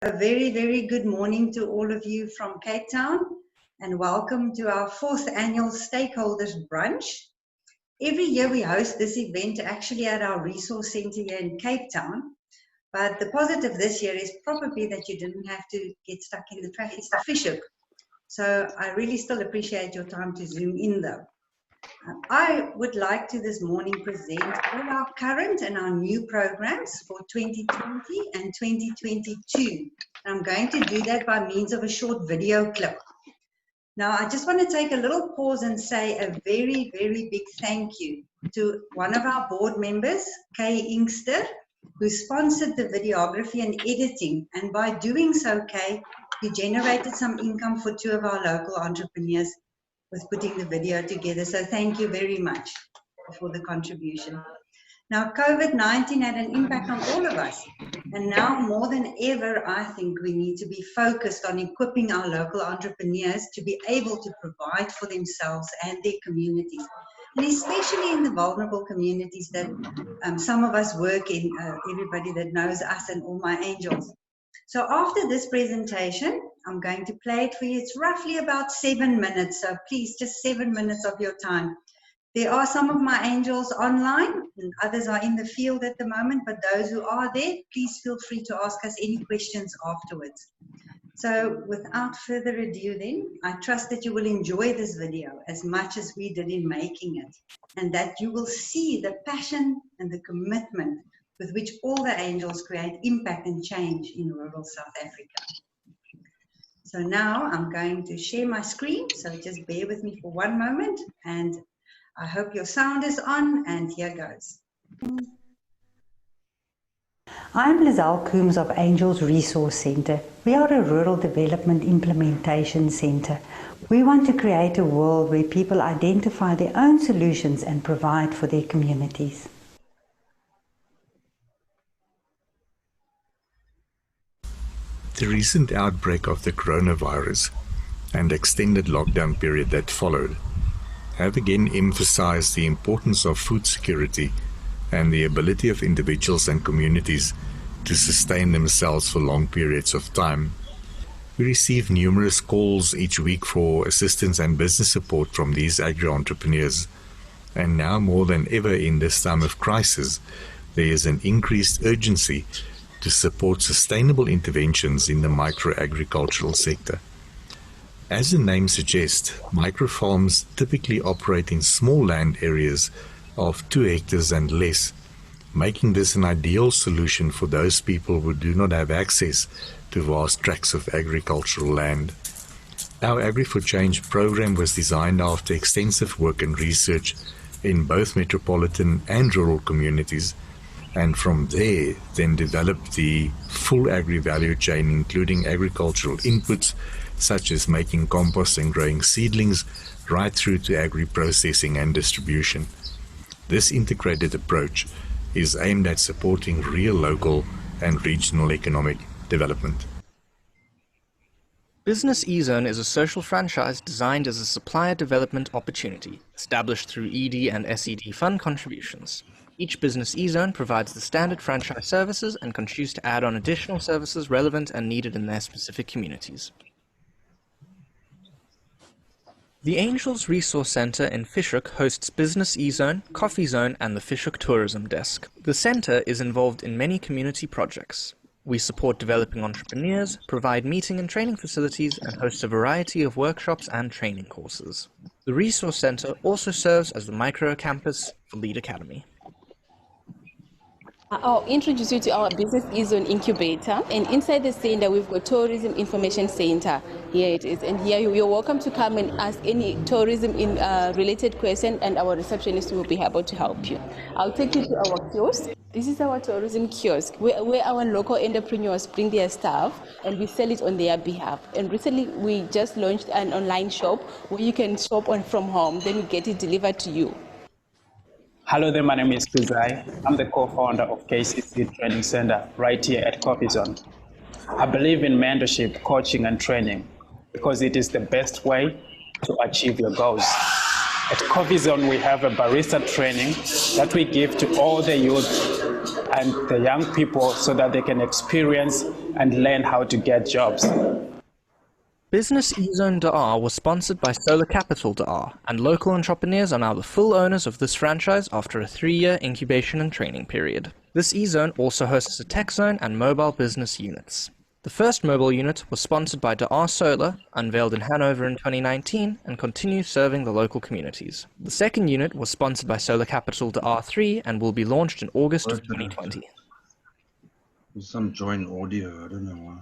A very, very good morning to all of you from Cape Town, and welcome to our 4th annual Stakeholders Brunch. Every year we host this event actually at our resource center here in Cape Town, but the positive this year is probably that you didn't have to get stuck in the traffic. It's the Fishhook. So I really still appreciate your time to zoom in though. I would like to this morning present all our current and our new programs for 2020 and 2022. I'm going to do that by means of a short video clip. Now, I just want to take a little pause and say a very, very big thank you to one of our board members, Kay Inkster, who sponsored the videography and editing. And by doing so, Kay, you generated some income for 2 of our local entrepreneurs with putting the video together. So thank you very much for the contribution. Now, COVID-19 had an impact on all of us. And now more than ever, I think we need to be focused on equipping our local entrepreneurs to be able to provide for themselves and their communities. And especially in the vulnerable communities that some of us work in, everybody that knows us and all my angels. So after this presentation, I'm going to play it for you. It's roughly about 7 minutes, so please, just 7 minutes of your time. There are some of my angels online, and others are in the field at the moment, but those who are there, please feel free to ask us any questions afterwards. So without further ado then, I trust that you will enjoy this video as much as we did in making it, and that you will see the passion and the commitment with which all the angels create impact and change in rural South Africa. So now I'm going to share my screen, so just bear with me for one moment, and I hope your sound is on, and here goes. I'm Lizelle Coombs of Angels Resource Centre. We are a rural development implementation centre. We want to create a world where people identify their own solutions and provide for their communities. The recent outbreak of the coronavirus and extended lockdown period that followed have again emphasized the importance of food security and the ability of individuals and communities to sustain themselves for long periods of time. We receive numerous calls each week for assistance and business support from these agri-entrepreneurs, and now more than ever in this time of crisis, there is an increased urgency to support sustainable interventions in the micro-agricultural sector. As the name suggests, microfarms typically operate in small land areas of 2 hectares and less, making this an ideal solution for those people who do not have access to vast tracts of agricultural land. Our Agri for Change program was designed after extensive work and research in both metropolitan and rural communities, and from there then developed the full agri-value chain, including agricultural inputs such as making compost and growing seedlings, right through to agri-processing and distribution. This integrated approach is aimed at supporting real local and regional economic development. Business Ezone is a social franchise designed as a supplier development opportunity, established through ED and SeD fund contributions. Each Business Ezone provides the standard franchise services and can choose to add on additional services relevant and needed in their specific communities. The Angels Resource Centre in Fishhook hosts Business Ezone, Coffee Zone and the Fishhook Tourism Desk. The centre is involved in many community projects. We support developing entrepreneurs, provide meeting and training facilities, and host a variety of workshops and training courses. The Resource Centre also serves as the micro-campus for Lead Academy. I'll introduce you to our Business Ezone incubator, and inside the center we've got Tourism Information Center. Here it is, and here you're welcome to come and ask any tourism related question, and our receptionist will be able to help you. I'll take you to our kiosk. This is our tourism kiosk, where our local entrepreneurs bring their stuff and we sell it on their behalf. And recently we just launched an online shop where you can shop from home, then we get it delivered to you. Hello there, my name is Kuzai. I'm the co-founder of KCC Training Center right here at Coffee Zone. I believe in mentorship, coaching and training because it is the best way to achieve your goals. At Coffee Zone, we have a barista training that we give to all the youth and the young people so that they can experience and learn how to get jobs. Business Ezone DR was sponsored by Solar Capital DR, and local entrepreneurs are now the full owners of this franchise after a 3-year incubation and training period. This Ezone also hosts a tech zone and mobile business units. The first mobile unit was sponsored by DR Solar, unveiled in Hanover in 2019, and continues serving the local communities. The second unit was sponsored by Solar Capital DR3 and will be launched in August of 2020. There's some joint audio, I don't know why.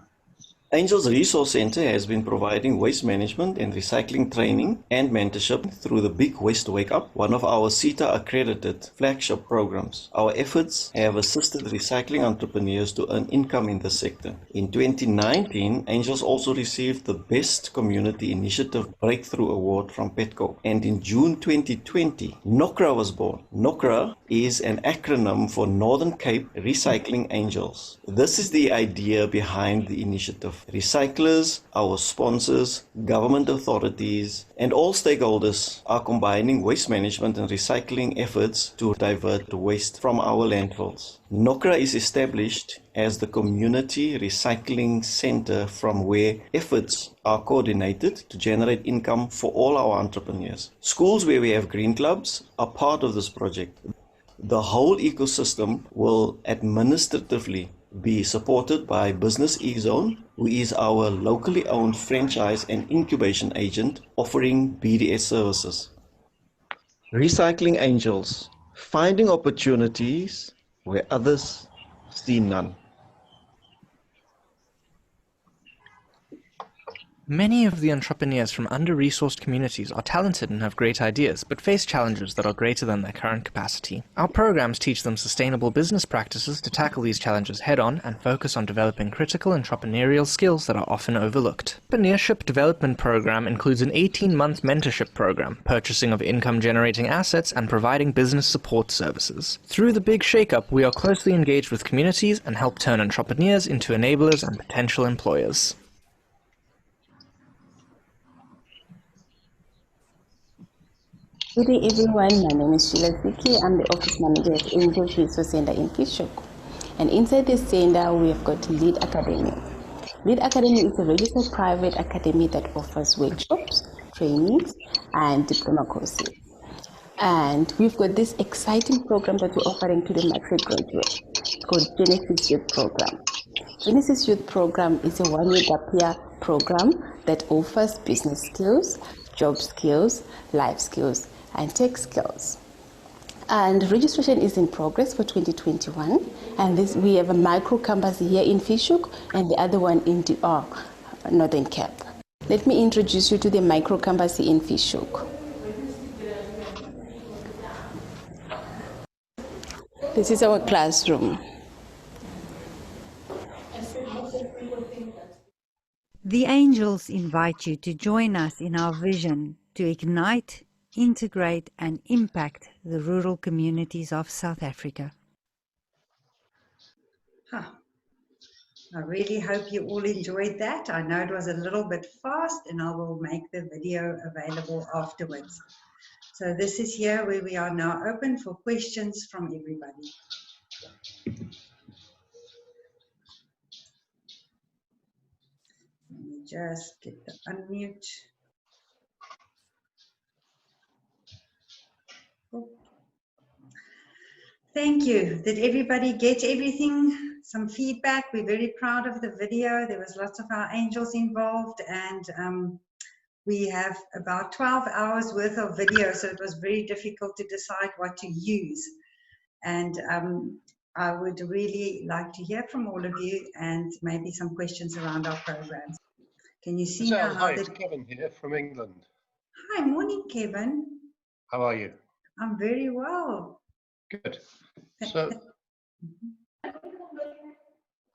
Angels Resource Center has been providing waste management and recycling training and mentorship through the Big Waste Wake Up, one of our CETA accredited flagship programs. Our efforts have assisted recycling entrepreneurs to earn income in this sector. In 2019, Angels also received the Best Community Initiative Breakthrough Award from Petco. And in June 2020, NOCRA was born. NOCRA is an acronym for Northern Cape Recycling Angels. This is the idea behind the initiative. Recyclers, our sponsors, government authorities, and all stakeholders are combining waste management and recycling efforts to divert waste from our landfills. NOCRA is established as the community recycling center from where efforts are coordinated to generate income for all our entrepreneurs. Schools where we have green clubs are part of this project. The whole ecosystem will administratively be supported by Business Ezone, who is our locally owned franchise and incubation agent offering BDS services. Recycling Angels, finding opportunities where others see none. Many of the entrepreneurs from under-resourced communities are talented and have great ideas, but face challenges that are greater than their current capacity. Our programs teach them sustainable business practices to tackle these challenges head-on and focus on developing critical entrepreneurial skills that are often overlooked. The Entrepreneurship Development Program includes an 18-month mentorship program, purchasing of income-generating assets, and providing business support services. Through the Big Shake-Up, we are closely engaged with communities and help turn entrepreneurs into enablers and potential employers. Good day everyone, my name is Sheila Ziki. I'm the office manager at Angels Resource Center in Fishhook. And inside this center, we have got LEAD Academy. LEAD Academy is a registered private academy that offers workshops, trainings, and diploma courses. And we've got this exciting program that we're offering to the matric graduates. It's called Genesis Youth Program. Genesis Youth Program is a one-year gap-year program that offers business skills, job skills, life skills, and tech skills. And registration is in progress for 2021. And we have a micro campus here in Fishhook and the other one in DR, Northern Cape. Let me introduce you to the micro campus in Fishhook. This is our classroom. The Angels invite you to join us in our vision to ignite, integrate and impact the rural communities of South Africa. I really hope you all enjoyed that. I know it was a little bit fast and I will make the video available afterwards. So this is here where we are now open for questions from everybody. Let me just get the unmute. Oh. Thank you. Did everybody get everything? Some feedback? We're very proud of the video. There was lots of our angels involved and we have about 12 hours worth of video, so it was very difficult to decide what to use. And I would really like to hear from all of you and maybe some questions around our programs. Can you see now? Hi, it's Kevin here from England. Hi, morning, Kevin. How are you? I'm very well. Good.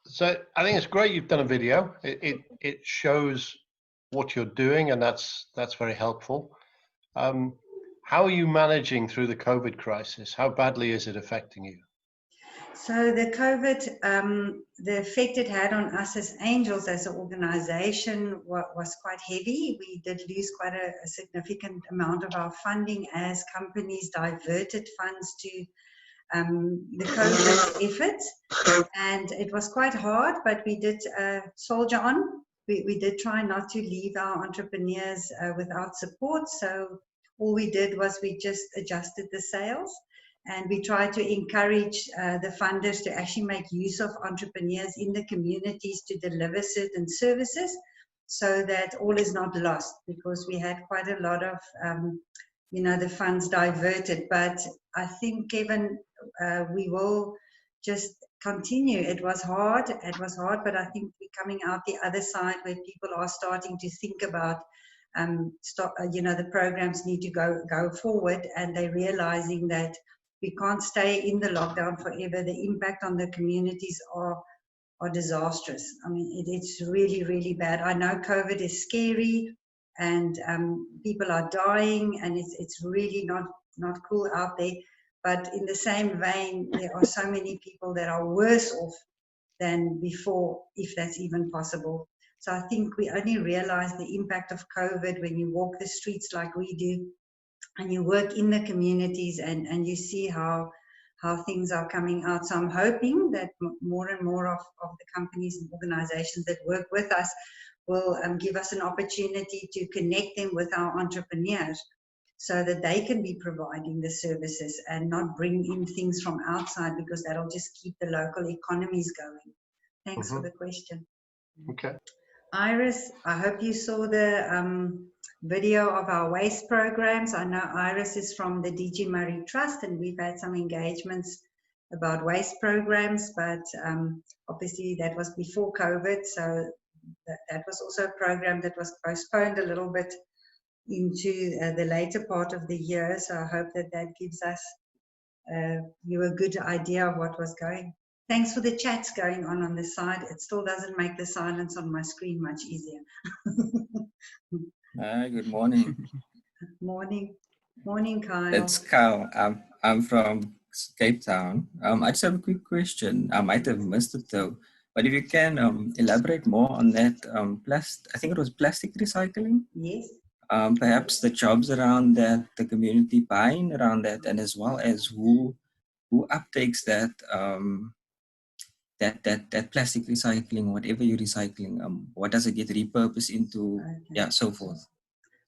So I think it's great you've done a video. It shows what you're doing, and that's very helpful. How are you managing through the COVID crisis? How badly is it affecting you? So the COVID, the effect it had on us as Angels, as an organization, was quite heavy. We did lose quite a significant amount of our funding as companies diverted funds to the COVID efforts, and it was quite hard, but we did soldier on. We did try not to leave our entrepreneurs without support, so all we did was we just adjusted the sails, and we tried to encourage the funders to actually make use of entrepreneurs in the communities to deliver certain services, so that all is not lost, because we had quite a lot of the funds diverted. But I think, Kevin, we will just continue. It was hard, but I think we're coming out the other side where people are starting to think about the programs need to go forward, and they're realizing that we can't stay in the lockdown forever. The impact on the communities are disastrous. I mean, it's really, really bad. I know COVID is scary, and people are dying, and it's really not cool out there. But in the same vein, there are so many people that are worse off than before, if that's even possible. So I think we only realize the impact of COVID when you walk the streets like we do, and you work in the communities, and you see how things are coming out. So I'm hoping that more and more of the companies and organizations that work with us will give us an opportunity to connect them with our entrepreneurs, so that they can be providing the services and not bring in things from outside, because that'll just keep the local economies going. Thanks for the question. Okay. Iris, I hope you saw the video of our waste programs. I know Iris is from the DG Murray Trust, and we've had some engagements about waste programs, but obviously that was before COVID, so that was also a program that was postponed a little bit into the later part of the year. So I hope that gives us you a good idea of what was going. Thanks for the chats going on the side. It still doesn't make the silence on my screen much easier. Good morning. Morning, Kyle. It's Kyle. I'm from Cape Town. I just have a quick question. I might have missed it though, but if you can elaborate more on that I think it was plastic recycling. Yes. Perhaps the jobs around that, the community buying around that, and as well as who uptakes that that plastic recycling, whatever you're recycling, what does it get repurposed into? Okay. Yeah, so forth.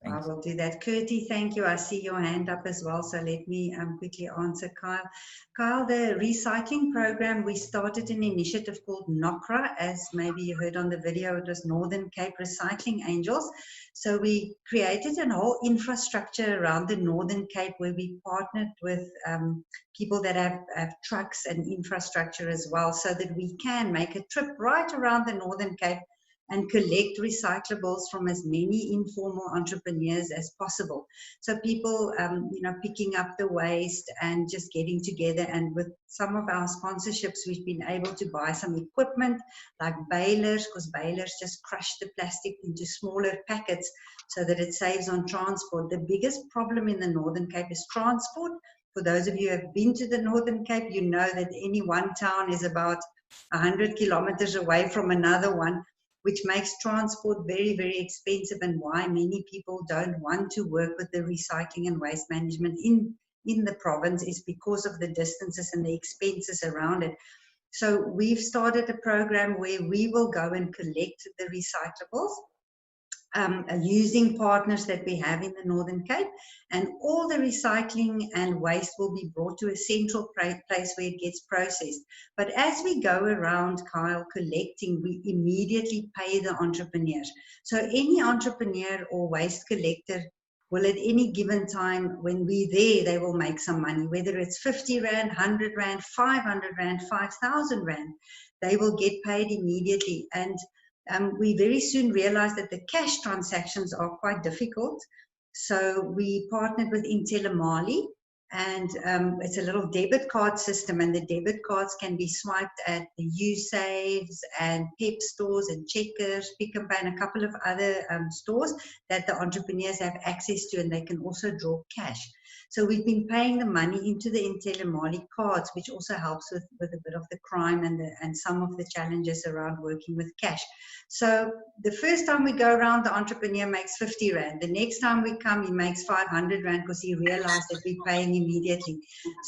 Thanks. I will do that. Curti, thank you. I see your hand up as well, so let me quickly answer Kyle. Kyle, the recycling program, we started an initiative called NOCRA, as maybe you heard on the video, it was Northern Cape Recycling Angels. So we created a whole infrastructure around the Northern Cape, where we partnered with people that have trucks and infrastructure as well, so that we can make a trip right around the Northern Cape and collect recyclables from as many informal entrepreneurs as possible. So people, picking up the waste and just getting together. And with some of our sponsorships, we've been able to buy some equipment like balers, because balers just crush the plastic into smaller packets so that it saves on transport. The biggest problem in the Northern Cape is transport. For those of you who have been to the Northern Cape, you know that any one town is about 100 kilometers away from another one, which makes transport very, very expensive, and why many people don't want to work with the recycling and waste management in the province is because of the distances and the expenses around it. So we've started a program where we will go and collect the recyclables using partners that we have in the Northern Cape, and all the recycling and waste will be brought to a central place where it gets processed. But as we go around, Kyle, collecting, we immediately pay the entrepreneurs. So any entrepreneur or waste collector will at any given time, when we're there, they will make some money, whether it's 50 Rand, 100 Rand, 500 Rand, 5,000 Rand, they will get paid immediately. And we very soon realized that the cash transactions are quite difficult. So we partnered with Intellimali, and it's a little debit card system, and the debit cards can be swiped at the U-Saves and Pep stores and Checkers, Pick n Pay, and a couple of other stores that the entrepreneurs have access to, and they can also draw cash. So we've been paying the money into the Intellimali cards, which also helps with a bit of the crime and some of the challenges around working with cash. So the first time we go around, the entrepreneur makes 50 Rand. The next time we come, he makes 500 Rand, because he realized that we're paying him immediately.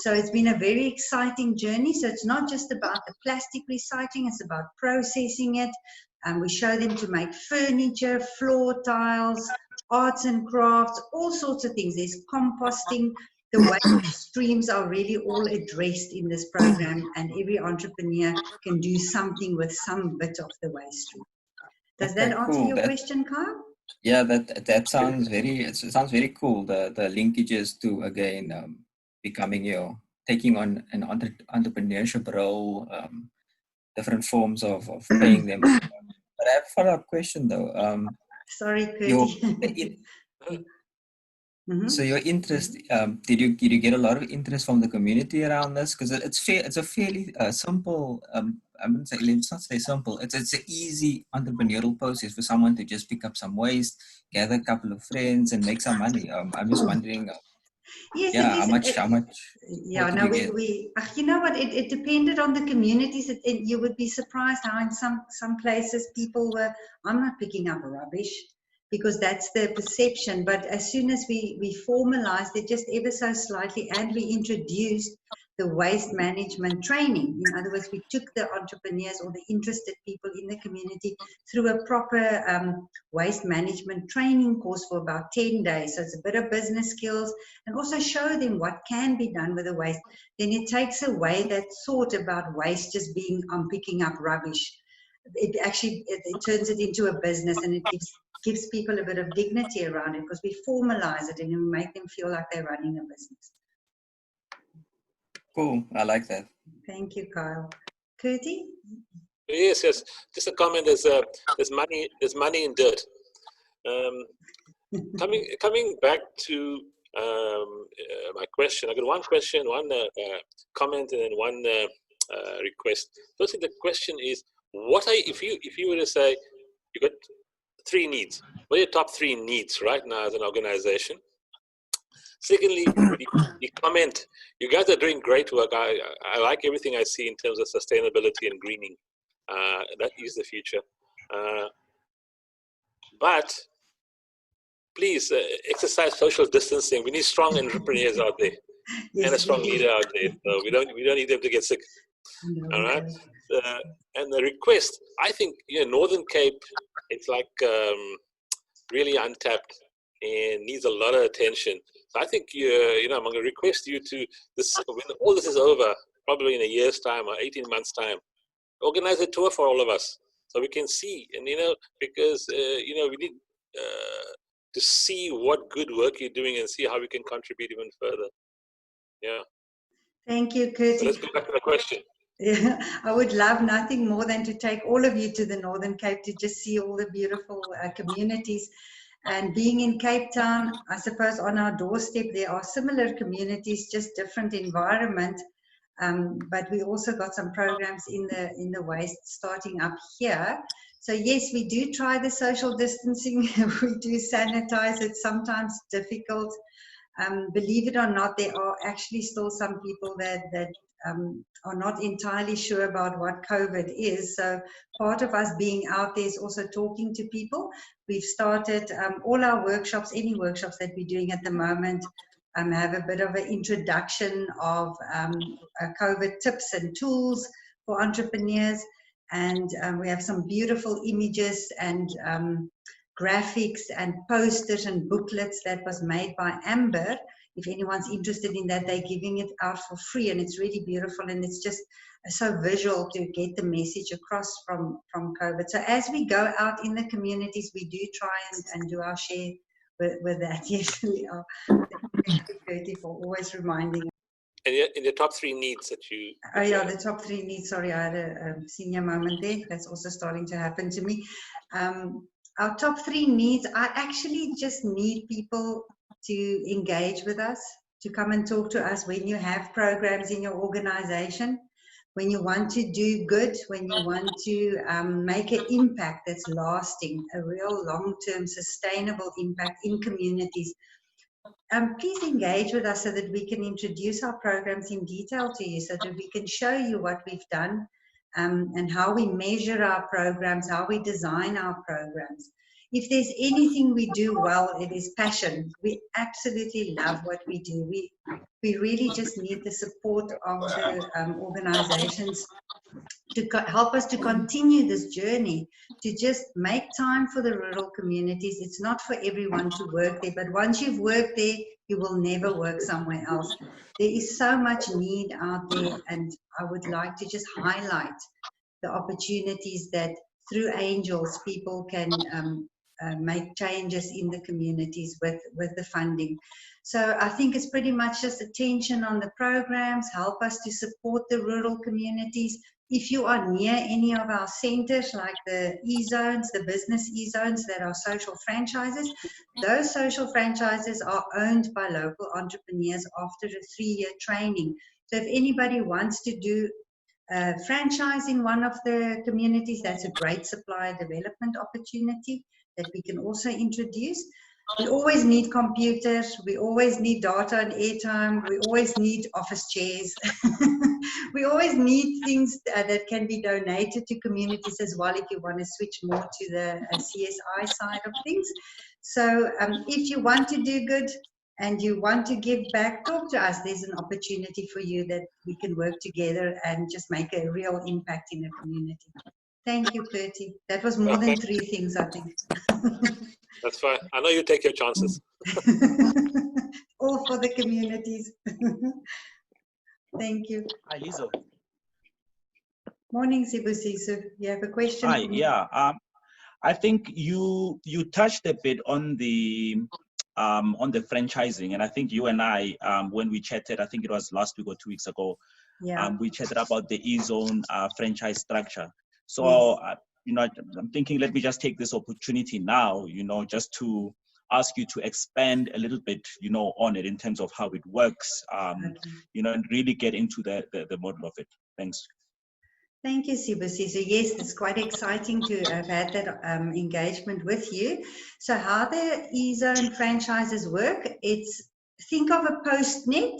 So it's been a very exciting journey. So it's not just about the plastic recycling, it's about processing it. And we show them to make furniture, floor tiles, arts and crafts, all sorts of things. There's composting. The waste streams are really all addressed in this program, and every entrepreneur can do something with some bit of the waste stream. Does that answer cool. your question, Kyle? Yeah, that sounds it sounds very cool. The linkages to again becoming taking on an entrepreneurship role, different forms of paying them. But I have a follow-up question though. Sorry, Curtie. So your interest, did you get a lot of interest from the community around this? Because it's a fairly simple. I wouldn't say, let's not say simple. It's an easy entrepreneurial process for someone to just pick up some waste, gather a couple of friends, and make some money. I'm just wondering. Yes, Yeah, it is. how much? Yeah, no, you know what? It depended on the communities. You would be surprised how in some places people were. I'm not picking up rubbish, because that's the perception. But as soon as we formalized it just ever so slightly, and we introduced the waste management training. In other words, we took the entrepreneurs or the interested people in the community through a proper waste management training course for about 10 days. So it's a bit of business skills, and also show them what can be done with the waste. Then it takes away that thought about waste just being picking up rubbish. It actually it turns it into a business, and it gives people a bit of dignity around it, because we formalize it and we make them feel like they're running a business. Cool, I like that. Thank you, Kyle. Curtie? Yes. Just a comment. There's money in dirt. Coming back to my question, I got one question, one comment, and then one request. Firstly, the question is, if you were to say you got 3 needs, what are your top 3 needs right now as an organization? Secondly, the comment, you guys are doing great work. I like everything I see in terms of sustainability and greening. That is the future. But please exercise social distancing. We need strong entrepreneurs out there, yes, and a strong leader out there. So we don't need them to get sick. No, all right. And the request, I think, Northern Cape, it's like really untapped and needs a lot of attention. So I think I'm going to request you to when all this is over, probably in a year's time or 18 months' time, organize a tour for all of us so we can see, and because we need to see what good work you're doing and see how we can contribute even further. Yeah. Thank you, Curtie. So let's go back to the question. Yeah, I would love nothing more than to take all of you to the Northern Cape to just see all the beautiful communities. And being in Cape Town, I suppose on our doorstep there are similar communities, just different environment. But we also got some programs in the waste starting up here. So yes, we do try the social distancing. We do sanitize. It's sometimes difficult. Believe it or not, there are actually still some people that are not entirely sure about what COVID is. So part of us being out there is also talking to people. We've started all our workshops, any workshops that we're doing at the moment, have a bit of an introduction of COVID tips and tools for entrepreneurs. And we have some beautiful images and graphics and posters and booklets that was made by Amber. If anyone's interested in that, they're giving it out for free, and it's really beautiful, and it's just so visual to get the message across from COVID. So as we go out in the communities, we do try and do our share with that. Yes, we are. Thank you, Curtie, for always reminding us. And in the top 3 needs that you... Oh yeah, the top 3 needs. Sorry, I had a senior moment there. That's also starting to happen to me. Our top 3 needs, I actually just need people to engage with us, to come and talk to us when you have programs in your organization, when you want to do good, when you want to make an impact that's lasting, a real long-term sustainable impact in communities. Please engage with us so that we can introduce our programs in detail to you, so that we can show you what we've done and how we measure our programs, how we design our programs. if there's anything we do well, it is passion. We absolutely love what we do. We really just need the support of the organizations to help us to continue this journey, to just make time for the rural communities. It's not for everyone to work there, but once you've worked there, you will never work somewhere else. There is so much need out there, and I would like to just highlight the opportunities that through Angels people can make changes in the communities with the funding. So I think it's pretty much just attention on the programs, help us to support the rural communities. If you are near any of our centers, like the e-zones, the business e-zones that are social franchises, those social franchises are owned by local entrepreneurs after a 3-year training. So if anybody wants to do franchise in one of the communities, that's a great supplier development opportunity that we can also introduce. We always need computers, we always need data and airtime, we always need office chairs. We always need things that can be donated to communities as well if you want to switch more to the CSI side of things. So if you want to do good and you want to give back, talk to us. There's an opportunity for you that we can work together and just make a real impact in the community. Thank you, Bertie. That was more than 3 things, I think. That's fine. I know you take your chances. All for the communities. Thank you. Hi, Lizo. Morning, Sibusiso. You have a question? Hi, yeah. I think you touched a bit on the franchising, and I think you and I, when we chatted, I think it was last week or 2 weeks ago, yeah. We chatted about the e-zone franchise structure. So, yes. You know, I'm thinking, let me just take this opportunity now, you know, just to ask you to expand a little bit, you know, on it in terms of how it works, you know, and really get into the model of it. Thanks. Thank you, Sibusi. So yes, it's quite exciting to have had that engagement with you. So how the e-zone franchises work, it's, think of a postnet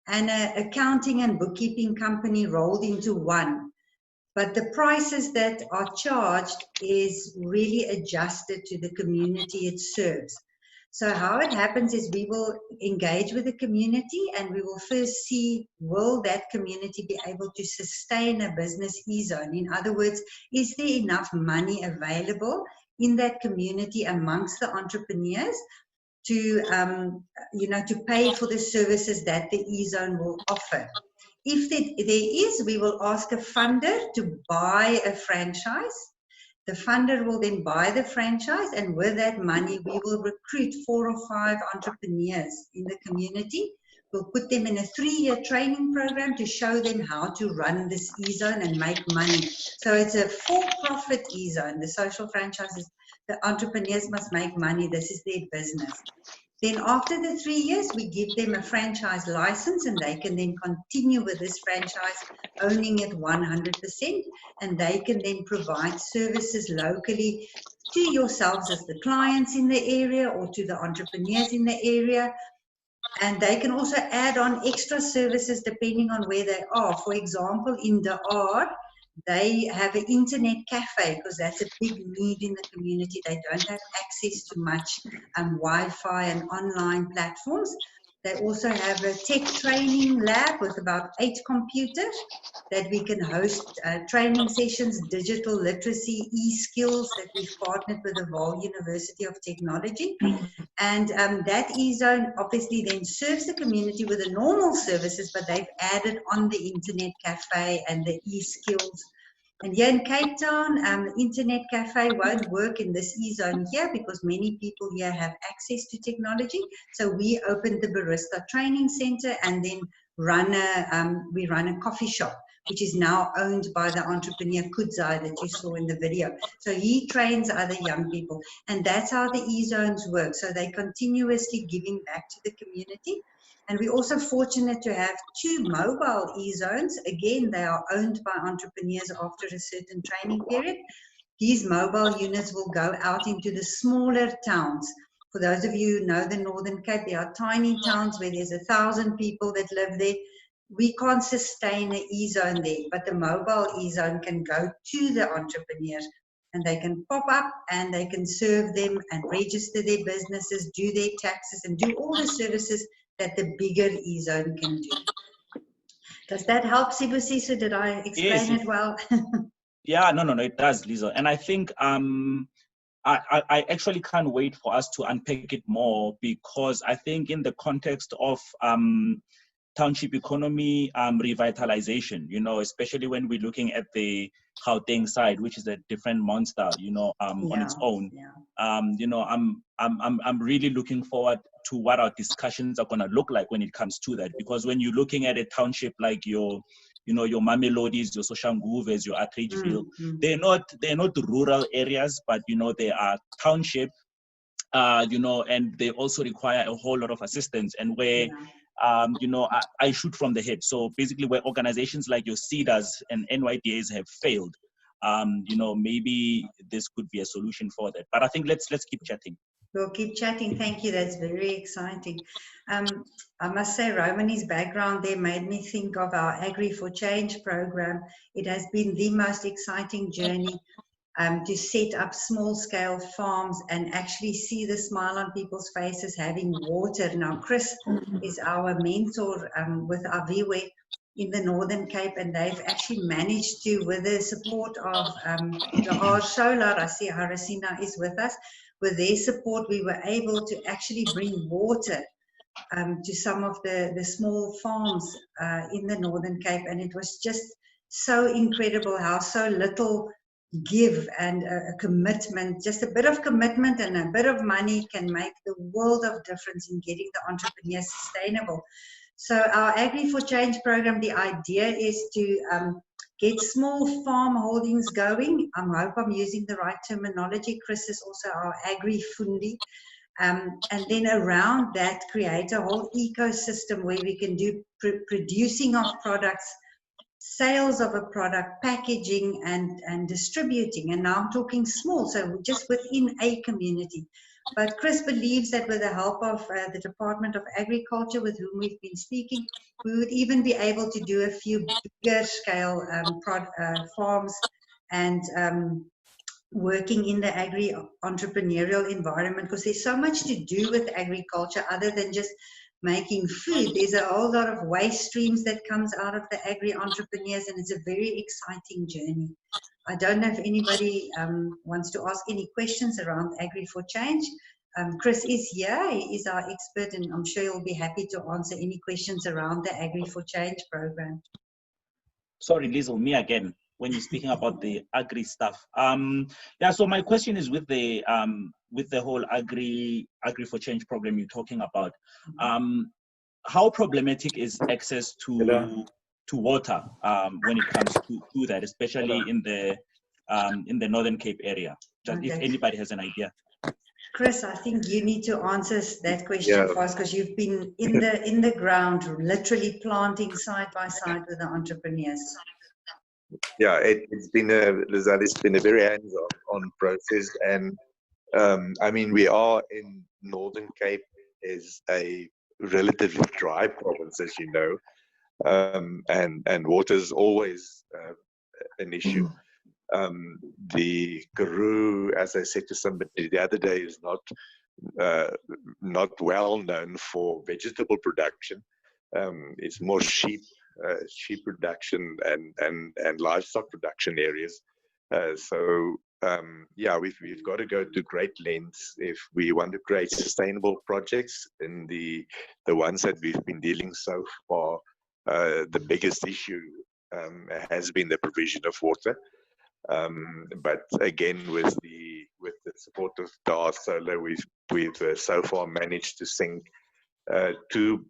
and an accounting and bookkeeping company rolled into one. But the prices that are charged is really adjusted to the community it serves. So how it happens is we will engage with the community and we will first see, will that community be able to sustain a business e-zone? In other words, is there enough money available in that community amongst the entrepreneurs to, you know, to pay for the services that the e-zone will offer? If there is, we will ask a funder to buy a franchise. The funder will then buy the franchise, and with that money, we will recruit 4 or 5 entrepreneurs in the community. We'll put them in a 3-year training program to show them how to run this e-zone and make money. So it's a for-profit e-zone. The social franchises, the entrepreneurs must make money. This is their business. Then after the 3 years, we give them a franchise license and they can then continue with this franchise, owning it 100%, and they can then provide services locally to yourselves as the clients in the area or to the entrepreneurs in the area. And they can also add on extra services depending on where they are. For example, in De Aar, they have an internet cafe because that's a big need in the community. They don't have access to much Wi-Fi and online platforms. They also have a tech training lab with about 8 computers that we can host training sessions, digital literacy, e-skills that we've partnered with the Vaal University of Technology. And that e-zone obviously then serves the community with the normal services, but they've added on the internet cafe and the e-skills. And here in Cape Town, the internet cafe won't work in this e-zone here because many people here have access to technology. So we opened the Barista Training Center and then we run a coffee shop, which is now owned by the entrepreneur Kudzai that you saw in the video. So he trains other young people, and that's how the e-zones work. So they're continuously giving back to the community. And we're also fortunate to have 2 mobile e-zones. Again, they are owned by entrepreneurs after a certain training period. These mobile units will go out into the smaller towns. For those of you who know the Northern Cape, there are tiny towns where there's 1,000 people that live there. We can't sustain an e-zone there, but the mobile e-zone can go to the entrepreneurs and they can pop up and they can serve them and register their businesses, do their taxes, and do all the services that the bigger Ezone can do. Does that help, Sibusiso? Did I explain it well? Yeah, no, it does, Lisa. And I think I actually can't wait for us to unpack it more, because I think in the context of township economy revitalization, especially when we're looking at the Gauteng side, which is a different monster, on its own. I'm really looking forward to what our discussions are going to look like when it comes to that, because when you're looking at a township like your Mamelodis, your Soshanguves, your Atteridgeville, they're not rural areas, but they are township, and they also require a whole lot of assistance, and where I shoot from the hip. So basically, where organizations like your SeDas and NYDAs have failed, maybe this could be a solution for that. But I think let's keep chatting. We'll keep chatting. Thank you. That's very exciting. I must say, Romany's background there made me think of our Agri for Change program. It has been the most exciting journey to set up small-scale farms and actually see the smile on people's faces having water. Now, Chris is our mentor with Aviwe in the Northern Cape, and they've actually managed to, with the support of Lahar Solar, I see Harasina is with us, with their support, we were able to actually bring water to some of the small farms in the Northern Cape, and it was just so incredible how so little give and a commitment, just a bit of commitment and a bit of money can make the world of difference in getting the entrepreneurs sustainable. So our Agri for Change program, the idea is to get small farm holdings going. I hope I'm using the right terminology. Chris is also our Agri-Fundi. And then around that, create a whole ecosystem where we can do producing of products, sales of a product, packaging, and distributing. And now I'm talking small, so just within a community. But Chris believes that with the help of the Department of Agriculture, with whom we've been speaking, we would even be able to do a few bigger scale farms and working in the agri-entrepreneurial environment, because there's so much to do with agriculture other than just making food. There's a whole lot of waste streams that comes out of the agri-entrepreneurs, and it's a very exciting journey. I don't know if anybody wants to ask any questions around Agri for Change. Chris is here, he is our expert, and I'm sure he'll be happy to answer any questions around the Agri for Change program. Sorry, Liesl, me again, when you're speaking about the agri stuff. Yeah, so my question is with the whole Agri for Change program you're talking about. How problematic is access to water when it comes to that, especially in the Northern Cape area? Just if anybody has an idea. Chris, I think you need to answer that question for us, because you've been in the ground, literally planting side by side with the entrepreneurs. Yeah, it's been a very hands-on process, and I mean, we are in Northern Cape, is a relatively dry province, as you know, and water is always an issue. The Karoo, as I said to somebody the other day, is not well known for vegetable production. It's more sheep production and livestock production areas. Yeah, we've got to go to great lengths if we want to create sustainable projects. In the ones that we've been dealing so far, the biggest issue has been the provision of water. But again, with the support of Dar Solar, we've so far managed to sink two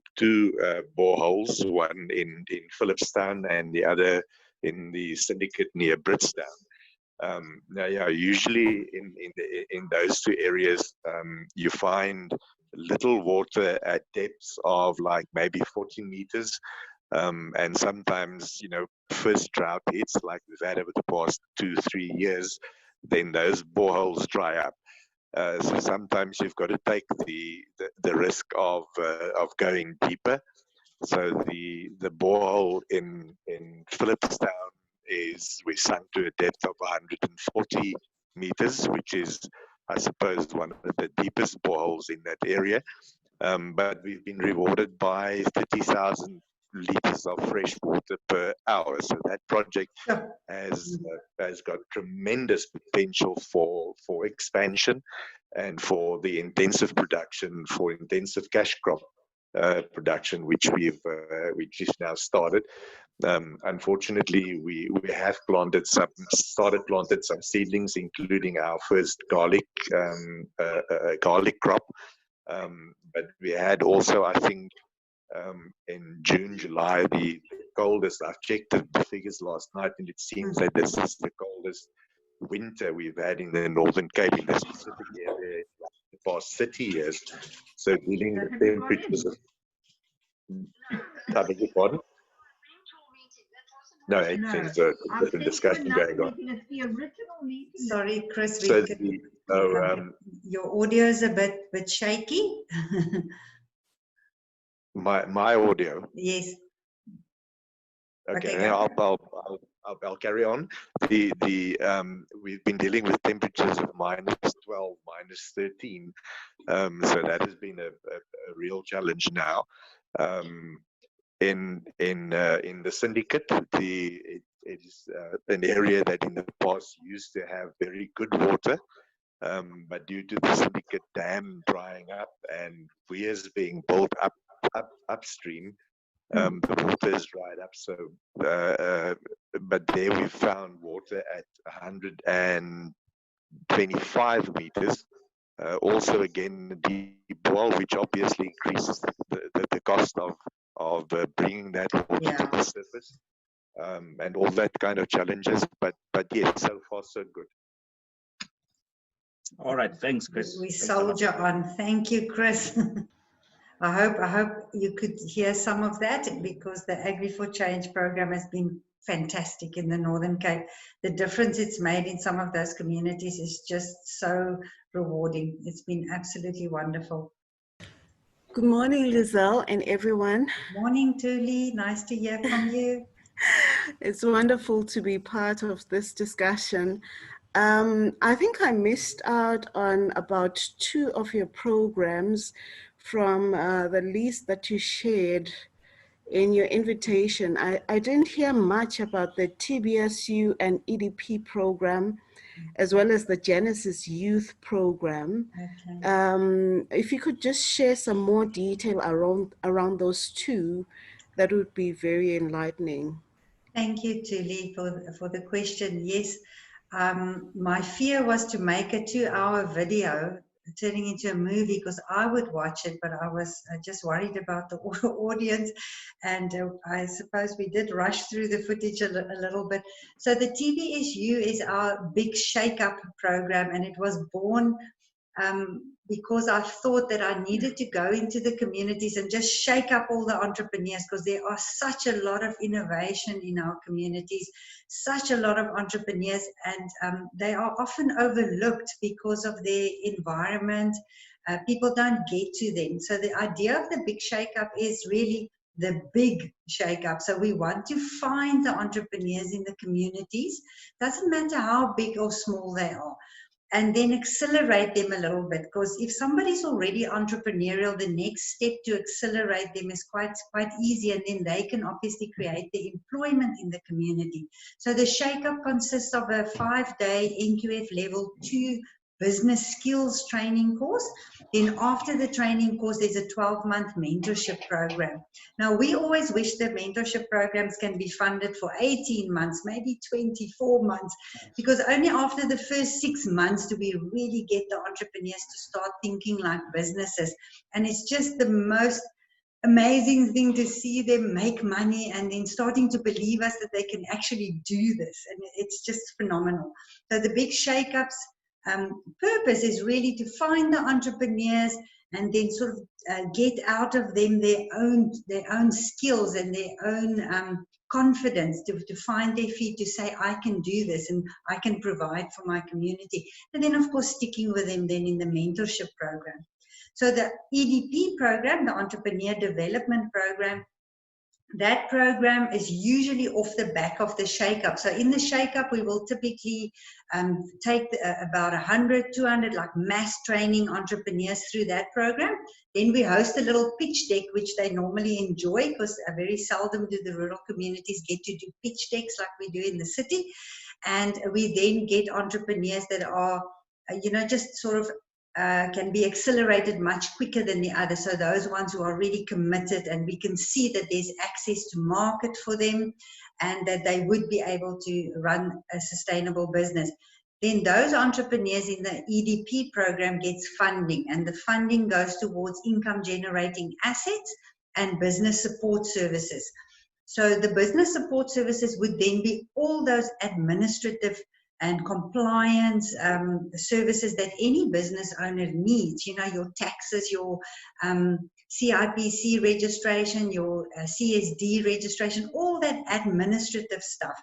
boreholes, one in Phillipstown and the other in the syndicate near Britstown. Now, yeah, usually in those two areas, you find little water at depths of like maybe 40 meters. And sometimes, first drought hits like we've had over the past 2-3 years, then those boreholes dry up. So sometimes you've got to take the risk of going deeper. So the borehole in Phillipstown we sunk to a depth of 140 meters, which is, I suppose, one of the deepest boreholes in that area. But we've been rewarded by 30,000 liters of fresh water per hour. So that project has got tremendous potential for expansion and for the intensive production, for intensive cash crop production, which we've now started. Unfortunately, we have started planted some seedlings, including our first garlic crop. But we had also, I think, in June, July, the coldest. I've checked the figures last night, and it seems that this is the coldest winter we've had in the Northern Cape, in the specific area, the past 30 years. So dealing with temperatures of... I beg your pardon? No, there's a different discussion going on. Sorry, Chris. So your audio is a bit shaky. My audio. Yes. Okay. I'll carry on. We've been dealing with temperatures of -12, -13. So that has been a real challenge now. In the syndicate, it is an area that in the past used to have very good water, but due to the syndicate dam drying up and weirs being built upstream, the water is dried up. So, but there we found water at 125 meters. Also, again, deep well, which obviously increases the cost of bringing that water to the surface, and all that kind of challenges. But yes, so far so good. All right, thanks, Chris. We soldier on. Thank you, Chris. I hope you could hear some of that, because the Agri for Change program has been fantastic in the Northern Cape. The difference it's made in some of those communities is just so rewarding. It's been absolutely wonderful. Good morning, Lizelle and everyone. Morning, Tuli. Nice to hear from you. It's wonderful to be part of this discussion. I think I missed out on about 2 of your programs from the list that you shared in your invitation. I didn't hear much about the TBSU and EDP program, as well as the Genesis Youth program. Okay. If you could just share some more detail around those 2, that would be very enlightening. Thank you, Tuli, for the question. Yes, my fear was to make a 2-hour video turning into a movie, because I would watch it, but I was just worried about the audience, and I suppose we did rush through the footage a little bit. So the TBSU is our big shake-up program, and it was born because I thought that I needed to go into the communities and just shake up all the entrepreneurs, because there are such a lot of innovation in our communities, such a lot of entrepreneurs, and they are often overlooked because of their environment. People don't get to them. So the idea of the big shake-up is really the big shake-up. So we want to find the entrepreneurs in the communities, doesn't matter how big or small they are, and then accelerate them a little bit, because if somebody's already entrepreneurial, the next step to accelerate them is quite easy, and then they can obviously create the employment in the community. So the shake-up consists of a 5-day NQF level 2 business skills training course. Then after the training course, there's a 12-month mentorship program. Now, we always wish the mentorship programs can be funded for 18 months, maybe 24 months, because only after the first 6 months do we really get the entrepreneurs to start thinking like businesses. And it's just the most amazing thing to see them make money and then starting to believe us that they can actually do this. And it's just phenomenal. So the big shake-ups purpose is really to find the entrepreneurs and then sort of get out of them their own skills and their own confidence to find their feet, to say, I can do this and I can provide for my community. And then, of course, sticking with them then in the mentorship program. So the EDP program, the Entrepreneur Development Program, that program is usually off the back of the shake-up. So in the shake-up, we will typically take about 100, 200 like mass training entrepreneurs through that program. Then we host a little pitch deck, which they normally enjoy because very seldom do the rural communities get to do pitch decks like we do in the city. And we then get entrepreneurs that are, just sort of can be accelerated much quicker than the others. So those ones who are really committed, and we can see that there's access to market for them and that they would be able to run a sustainable business. Then those entrepreneurs in the EDP program gets funding, and the funding goes towards income generating assets and business support services. So the business support services would then be all those administrative and compliance services that any business owner needs, your taxes, your CIPC registration, your CSD registration, all that administrative stuff.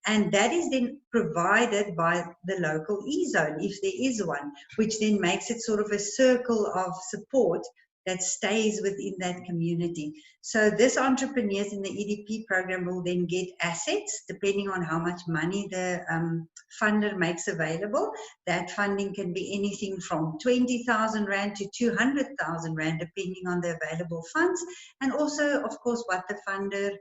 And that is then provided by the local Ezone, if there is one, which then makes it sort of a circle of support that stays within that community. So this entrepreneurs in the EDP program will then get assets depending on how much money the funder makes available. That funding can be anything from 20,000 Rand to 200,000 Rand depending on the available funds, and also of course what the funder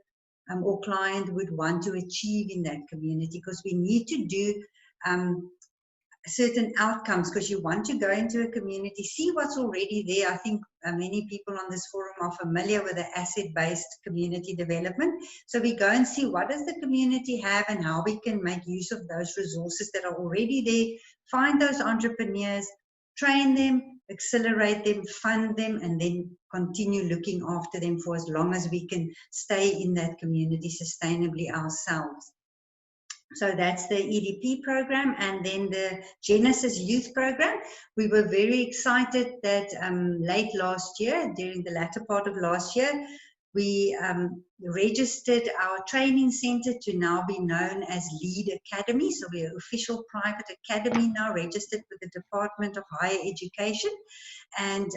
or client would want to achieve in that community, because we need to do certain outcomes, because you want to go into a community, see what's already there. I think many people on this forum are familiar with the asset-based community development. So we go and see what does the community have and how we can make use of those resources that are already there, find those entrepreneurs, train them, accelerate them, fund them, and then continue looking after them for as long as we can stay in that community sustainably ourselves. So that's the EDP program. And then the Genesis Youth Program. We were very excited that late last year, during the latter part of last year, we registered our training center to now be known as Lead Academy. So we're an official private academy now, registered with the Department of Higher Education. And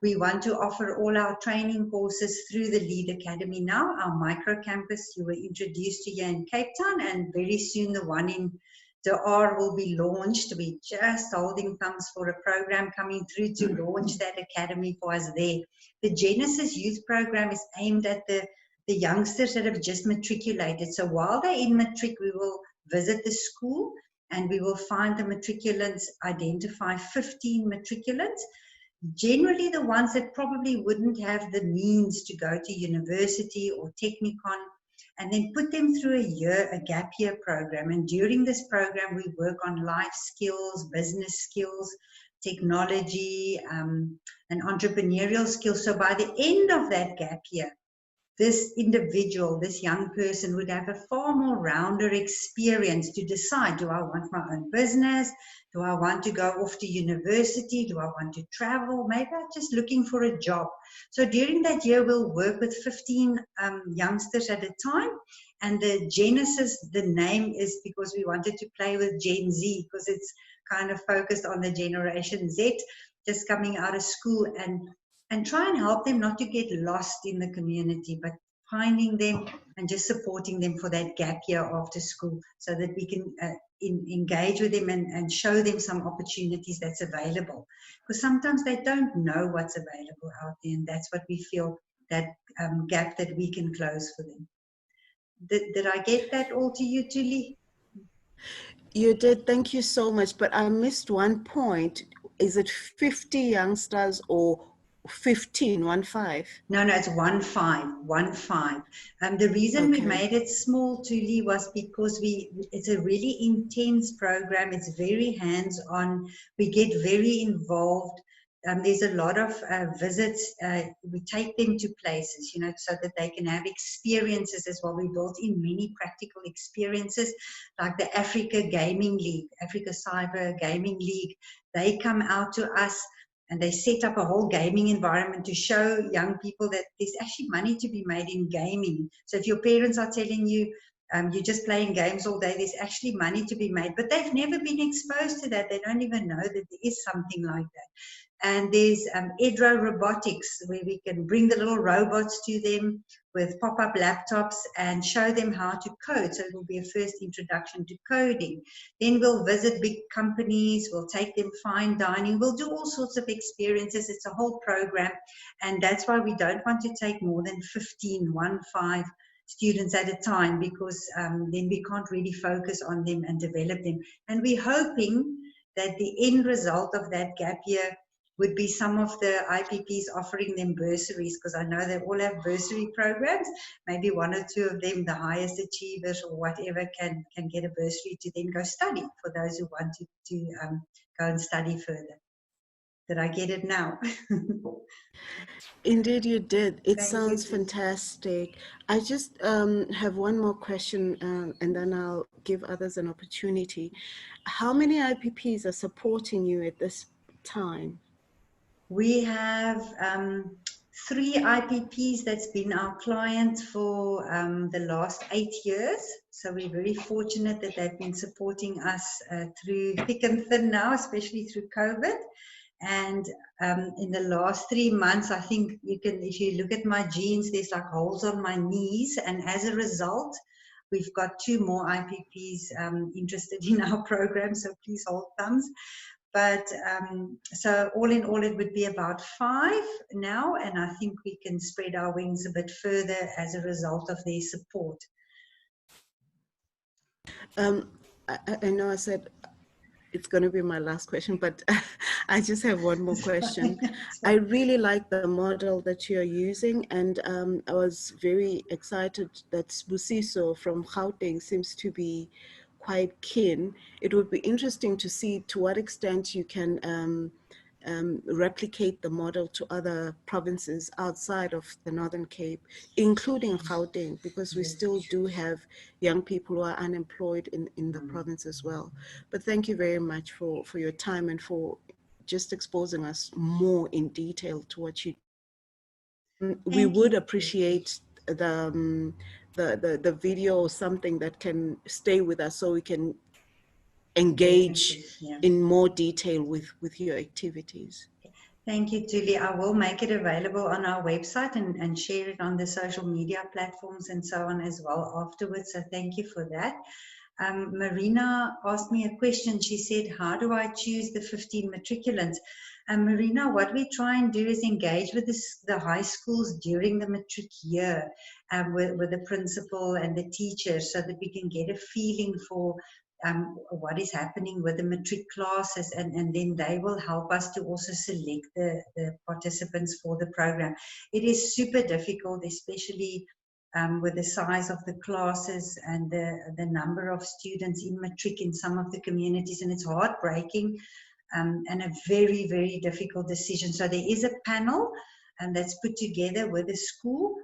we want to offer all our training courses through the Lead Academy now. Our micro campus you were introduced to here in Cape Town, and very soon the one in De Aar will be launched. We're just holding thumbs for a program coming through to launch that academy for us there. The Genesis Youth Program is aimed at the youngsters that have just matriculated. So while they're in matric, we will visit the school and we will find the matriculants, identify 15 matriculants. Generally the ones that probably wouldn't have the means to go to university or technicon, and then put them through a gap year program. And during this program, we work on life skills, business skills, technology, and entrepreneurial skills. So by the end of that gap year, this individual, this young person would have a far more rounder experience to decide, do I want my own business? Do I want to go off to university? Do I want to travel? Maybe I'm just looking for a job. So during that year, we'll work with 15 youngsters at a time. And the Genesis, the name is because we wanted to play with Gen Z, because it's kind of focused on the Generation Z, just coming out of school, and try and help them not to get lost in the community, but finding them and just supporting them for that gap year after school, so that we can engage with them and show them some opportunities that's available. Because sometimes they don't know what's available out there, and that's what we feel, that gap that we can close for them. Did I get that all to you, Tuli? You did, thank you so much, but I missed one point. Is it 50 youngsters or 15, 1-5? No, it's 1-5. The reason we made it small, Tuli, was because it's a really intense program. It's very hands-on. We get very involved. There's a lot of visits. We take them to places, so that they can have experiences as well. We built in many practical experiences, like the Africa Cyber Gaming League. They come out to us, and they set up a whole gaming environment to show young people that there's actually money to be made in gaming. So if your parents are telling you you're just playing games all day, there's actually money to be made. But they've never been exposed to that. They don't even know that there is something like that. And there's Edro Robotics, where we can bring the little robots to them with pop-up laptops and show them how to code. So it will be a first introduction to coding. Then we'll visit big companies, we'll take them fine dining, we'll do all sorts of experiences. It's a whole program, and that's why we don't want to take more than 15 students at a time, because then we can't really focus on them and develop them. And we're hoping that the end result of that gap year would be some of the IPPs offering them bursaries, because I know they all have bursary programs. Maybe one or two of them, the highest achievers or whatever, can get a bursary to then go study, for those who want to go and study further. Did I get it now? Indeed, you did. It Thank sounds you. fantastic. I just have one more question, and then I'll give others an opportunity. How many IPPs are supporting you at this time? We have 3 IPPs that's been our client for the last 8 years. So we're very fortunate that they've been supporting us through thick and thin now, especially through COVID. And in the last 3 months, I think you can, if you look at my jeans, there's like holes on my knees. And as a result, we've got 2 more IPPs interested in our program. So please hold thumbs. But so all in all, it would be about 5 now. And I think we can spread our wings a bit further as a result of their support. I know I said it's going to be my last question, but I just have one more question. I really like the model that you're using, and I was very excited that Busiso from Gauteng seems to be quite keen. It would be interesting to see to what extent you can replicate the model to other provinces outside of the Northern Cape, including Gauteng, because we still do have young people who are unemployed in the province as well. But thank you very much for your time and for just exposing us more in detail to what you do. We would appreciate the video or something that can stay with us so we can engage in more detail with your activities. Thank you, Julie. I will make it available on our website and share it on the social media platforms and so on as well afterwards. So thank you for that. Marina asked me a question. She said, how do I choose the 15 matriculants? Marina, what we try and do is engage with the high schools during the matric year with the principal and the teachers, so that we can get a feeling for what is happening with the matric classes, and then they will help us to also select the participants for the program. It is super difficult, especially with the size of the classes and the number of students in matric in some of the communities, and it's heartbreaking and a very, very difficult decision. So there is a panel that's put together with the school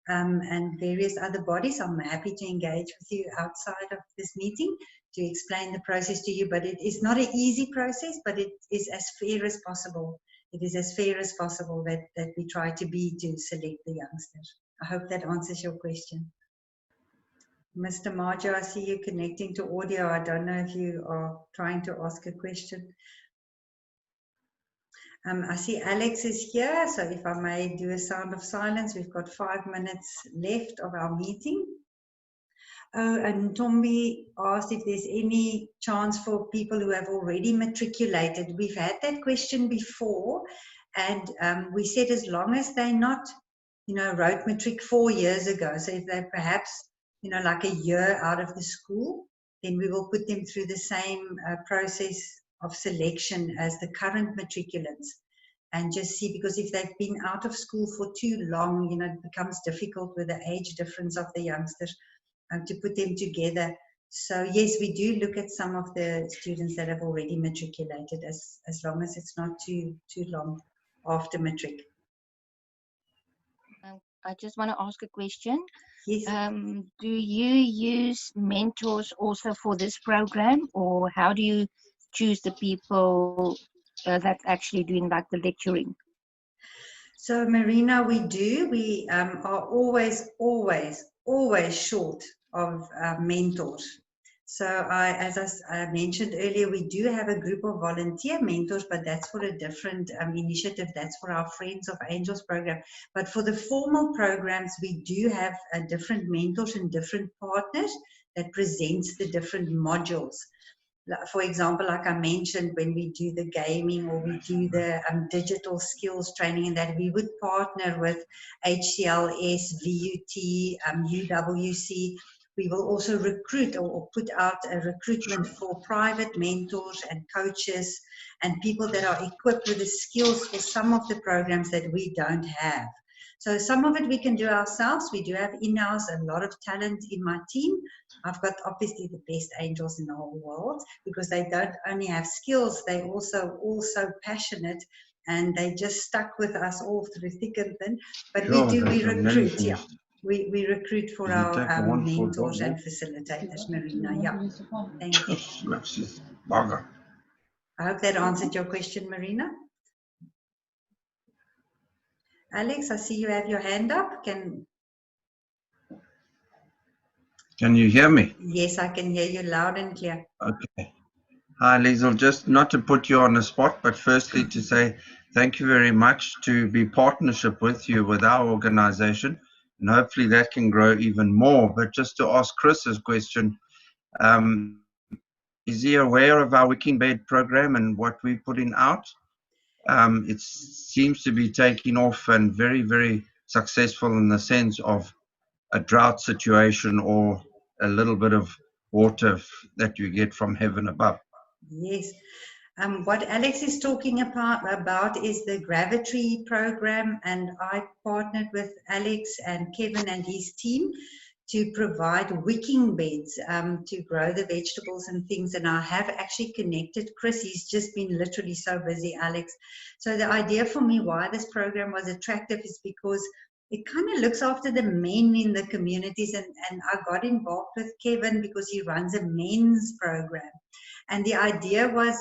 and various other bodies. I'm happy to engage with you outside of this meeting to explain the process to you, but it is not an easy process, but it is as fair as possible. It is as fair as possible that we try to be to select the youngsters. I hope that answers your question. Mr. Marjo, I see you connecting to audio. I don't know if you are trying to ask a question. I see Alex is here, so if I may do a sound of silence, we've got 5 minutes left of our meeting. Oh, and Tombi asked if there's any chance for people who have already matriculated. We've had that question before, and we said as long as they're not, wrote matric 4 years ago, so if they're perhaps, like a year out of the school, then we will put them through the same process of selection as the current matriculants, and just see, because if they've been out of school for too long, it becomes difficult with the age difference of the youngsters to put them together. So yes, we do look at some of the students that have already matriculated, as long as it's not too long after matric. I just want to ask a question. Yes. Do you use mentors also for this program, or how do you choose the people that's actually doing like the lecturing? So Marina, we do. We are always short of mentors. So as I mentioned earlier, we do have a group of volunteer mentors, but that's for a different initiative. That's for our Friends of Angels program. But for the formal programs, we do have different mentors and different partners that presents the different modules. For example, like I mentioned, when we do the gaming or we do the digital skills training, and that we would partner with HCLS, VUT, UWC. We will also recruit or put out a recruitment for private mentors and coaches and people that are equipped with the skills for some of the programs that we don't have. So some of it we can do ourselves. We do have in-house a lot of talent in my team. I've got obviously the best angels in the whole world, because they don't only have skills, they also passionate, and they just stuck with us all through thick and thin. But Sure, we I'm nearly recruit, yeah. finished. We recruit for Did you our take the one for mentors Bob? and facilitators, Marina. Yeah, thank you. Slaps his bugger. I hope that answered your question, Marina. Alex, I see you have your hand up. Can you hear me? Yes, I can hear you loud and clear. Okay. Hi, Liesl. Just not to put you on the spot, but firstly to say thank you very much to be partnership with you with our organization, and hopefully that can grow even more. But just to ask Chris's question, is he aware of our Wicking Bed program and what we're putting out? It seems to be taking off and very, very successful in the sense of a drought situation or a little bit of water that you get from heaven above. Yes. What Alex is talking about is the Gravity program, and I partnered with Alex and Kevin and his team to provide wicking beds to grow the vegetables and things. And I have actually connected Chris. He's just been literally so busy, Alex. So the idea for me why this program was attractive is because it kind of looks after the men in the communities. And I got involved with Kevin because he runs a men's program. And the idea was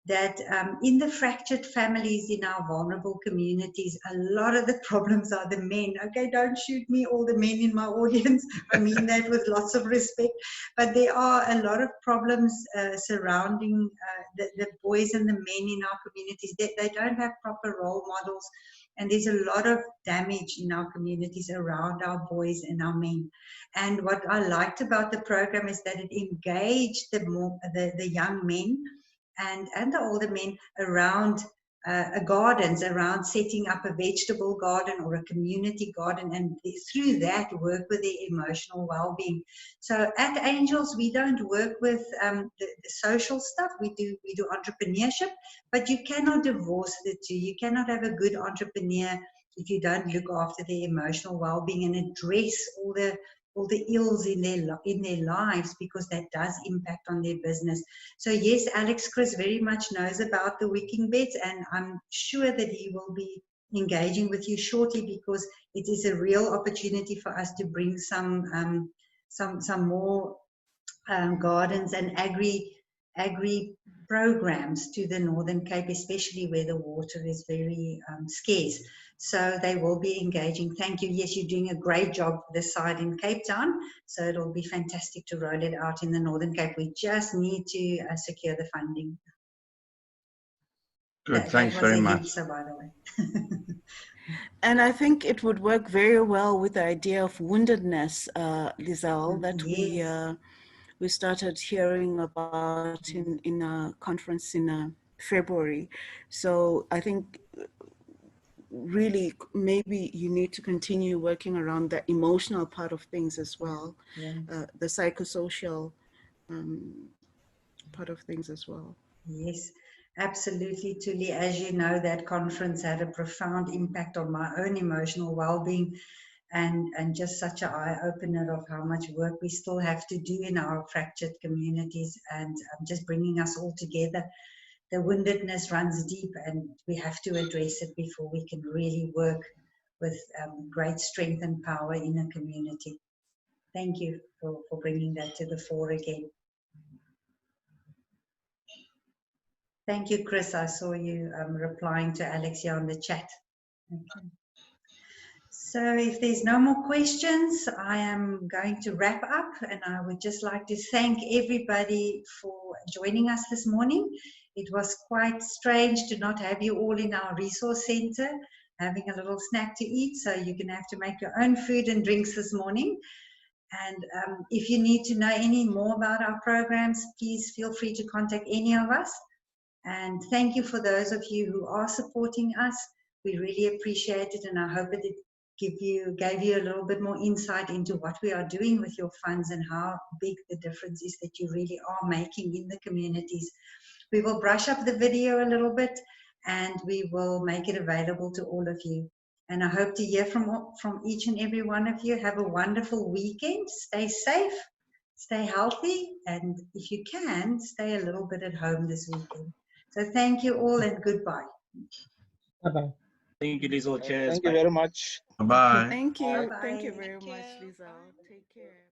that in the fractured families in our vulnerable communities, a lot of the problems are the men. Okay, don't shoot me, all the men in my audience. I mean that with lots of respect. But there are a lot of problems surrounding the boys and the men in our communities. They don't have proper role models. And there's a lot of damage in our communities around our boys and our men. And what I liked about the program is that it engaged the young men and the older men around gardens, around setting up a vegetable garden or a community garden, and through that work with their emotional well-being. So at Angels, we don't work with the social stuff. We do entrepreneurship, but you cannot divorce the two. You cannot have a good entrepreneur if you don't look after their emotional well-being and address all the ills in their lives, because that does impact on their business. So yes, Alex Chris very much knows about the wicking beds, and I'm sure that he will be engaging with you shortly, because it is a real opportunity for us to bring some more gardens and agri programs to the Northern Cape, especially where the water is very scarce. So they will be engaging. Thank you. Yes, you're doing a great job this side in Cape Town. So it'll be fantastic to roll it out in the Northern Cape. We just need to secure the funding. Good, thanks very much. Hipster, by the way. And I think it would work very well with the idea of woundedness, Liesl, that yes. we started hearing about in a conference in February. So I think really maybe you need to continue working around the emotional part of things as well, the psychosocial part of things as well. Yes, absolutely, Tuli. As you know, that conference had a profound impact on my own emotional well-being, and just such an eye-opener of how much work we still have to do in our fractured communities, and just bringing us all together. The woundedness runs deep, and we have to address it before we can really work with great strength and power in a community. Thank you for bringing that to the fore again. Thank you, Chris. I saw you replying to Alex here on the chat. Okay. So if there's no more questions, I am going to wrap up, and I would just like to thank everybody for joining us this morning. It was quite strange to not have you all in our resource center, having a little snack to eat, so you're going to have to make your own food and drinks this morning. And if you need to know any more about our programs, please feel free to contact any of us. And thank you for those of you who are supporting us. We really appreciate it, and I hope it gave you a little bit more insight into what we are doing with your funds and how big the difference is that you really are making in the communities. We will brush up the video a little bit, and we will make it available to all of you. And I hope to hear from each and every one of you. Have a wonderful weekend. Stay safe, stay healthy, and if you can, stay a little bit at home this weekend. So thank you all, and goodbye. Bye-bye. Thank you, Lizelle. Cheers. Thank you very much. Bye. Thank you. Bye. Thank you very much, Lisa. Take care.